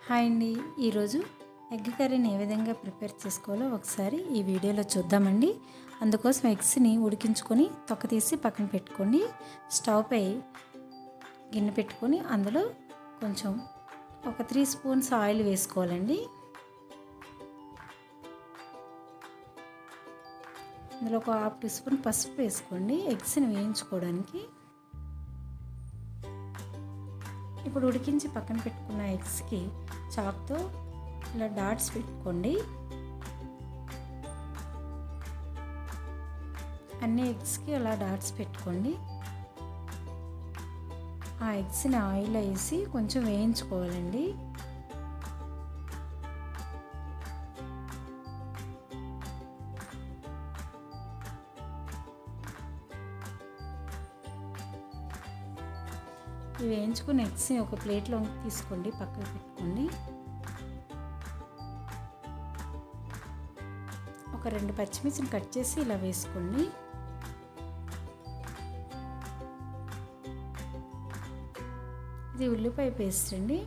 Hi అండి. ఈరోజు egg కర్రీని ఏ విధంగా ప్రిపేర్ చేసుకోవాలో ఒకసారి ఈ వీడియోలో చూద్దామండి. అందుకోసం ఎగ్స్ని ఉడికించుకొని తొక్క తీసి పక్కన పెట్టుకోండి. స్టవ్ పై గిన్నె పెట్టుకొని అందులో కొంచెం ఒక 3 స్పూన్స్ ఆయిల్ వేసుకోవాలండి. అందులో ఒక హాఫ్ టీ స్పూన్ పసుపు వేసుకోండి ఎగ్స్ని వేయించుకోవడానికి. ఇప్పుడు ఉడికించి పక్కన పెట్టుకున్న ఎగ్స్కి చాక్తో ఇలా డాట్స్ పెట్టుకోండి. అన్ని ఎగ్స్కి అలా డాట్స్ పెట్టుకోండి. ఆ ఎగ్స్ని ఆయిల్లో వేసి కొంచెం వేయించుకోవాలండి. ఇవి వేయించుకున్న ఎగ్స్ని ఒక ప్లేట్లో తీసుకోండి, పక్కకు పెట్టుకోండి. ఒక 2 పచ్చిమిర్చిని కట్ చేసి ఇలా వేసుకోండి. ఇది ఉల్లిపాయ పేస్ట్ అండి.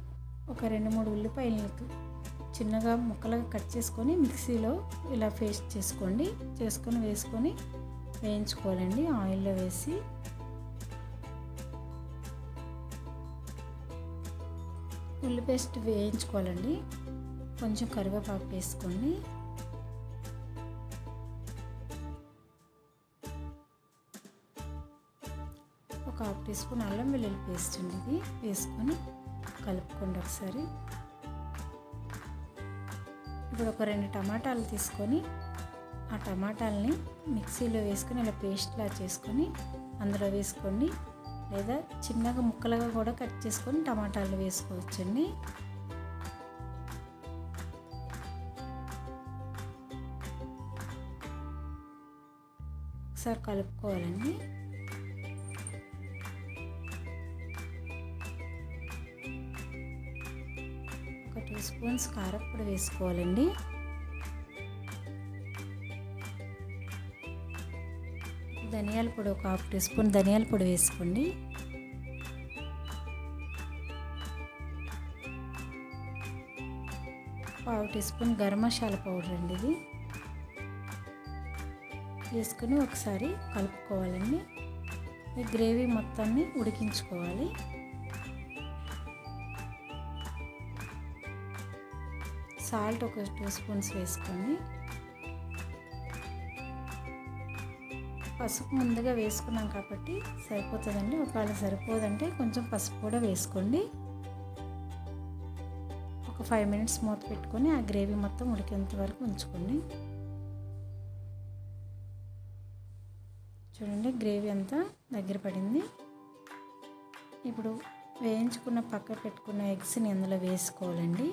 ఒక 2-3 ఉల్లిపాయలు చిన్నగా ముక్కలుగా కట్ చేసుకొని మిక్సీలో ఇలా పేస్ట్ చేసుకోండి. వేసుకొని వేయించుకోవాలండి ఆయిల్లో వేసి. ఉల్లి పేస్ట్ వేయించుకోవాలండి. కొంచెం కరివేపాకు వేసుకోండి. ఒక హాఫ్ టీ స్పూన్ అల్లం వెల్లుల్లి పేస్ట్ అండి. ఇది వేసుకొని కలుపుకోండి ఒకసారి. ఇప్పుడు ఒక 2 టమాటాలు తీసుకొని ఆ టమాటాలని మిక్సీలో వేసుకొని ఇలా పేస్ట్లా చేసుకొని అందులో వేసుకోండి. లేదా చిన్నగా ముక్కలుగా కూడా కట్ చేసుకొని టమాటాలు వేసుకోవచ్చండి. ఒకసారి కలుపుకోవాలండి. ఒక 2 స్పూన్స్ కారప్పొడి వేసుకోవాలండి. ధనియాల పొడి ఒక హాఫ్ టీ స్పూన్ ధనియాల పొడి వేసుకోండి. పావు teaspoon garam masala powder అండి. ఇది వేసుకొని ఒకసారి కలుపుకోవాలండి. ఈ గ్రేవీ మొత్తాన్ని ఉడికించుకోవాలి. సాల్ట్ ఒక 2 స్పూన్స్ వేసుకోండి. పసుపు ముందుగా వేసుకున్నాం కాబట్టి సరిపోతుందండి. ఒకవేళ సరిపోదంటే కొంచెం పసుపు కూడా వేసుకోండి. ఒక 5 మినిట్స్ మూత పెట్టుకొని ఆ గ్రేవీ మొత్తం ఉడికేంత వరకు ఉంచుకోండి. చూడండి గ్రేవీ అంతా దగ్గర పడింది. ఇప్పుడు వేయించుకున్న పక్క పెట్టుకున్న ఎగ్స్ని అందులో వేసుకోవాలండి.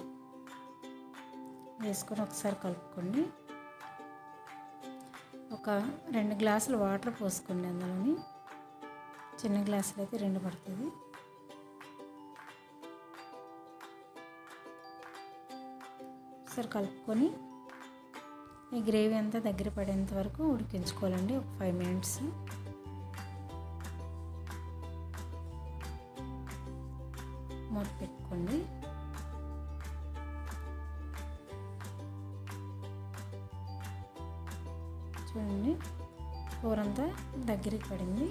వేసుకొని ఒకసారి కలుపుకోండి. ఒక 2 గ్లాసులు వాటర్ పోసుకోండి అందులోని. చిన్న గ్లాసులు అయితే 2 పడుతుంది. ఒకసారి కలుపుకొని ఈ గ్రేవీ అంతా దగ్గర పడేంత వరకు ఉడికించుకోవాలండి. ఒక 5 మినిట్స్. మూత పెట్టుకోండి. చూడండి కూర అంతా దగ్గరికి పడింది.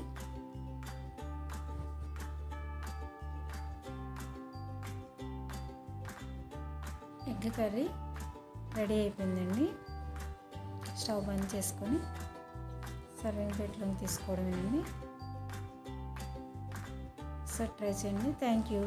ఎగ్ కర్రీ రెడీ అయిపోయిందండి. స్టవ్ బంద్ చేసుకొని సర్వింగ్ ప్లేట్లోకి తీసుకోవడమేనండి. ఒకసారి ట్రై చేయండి. Thank you.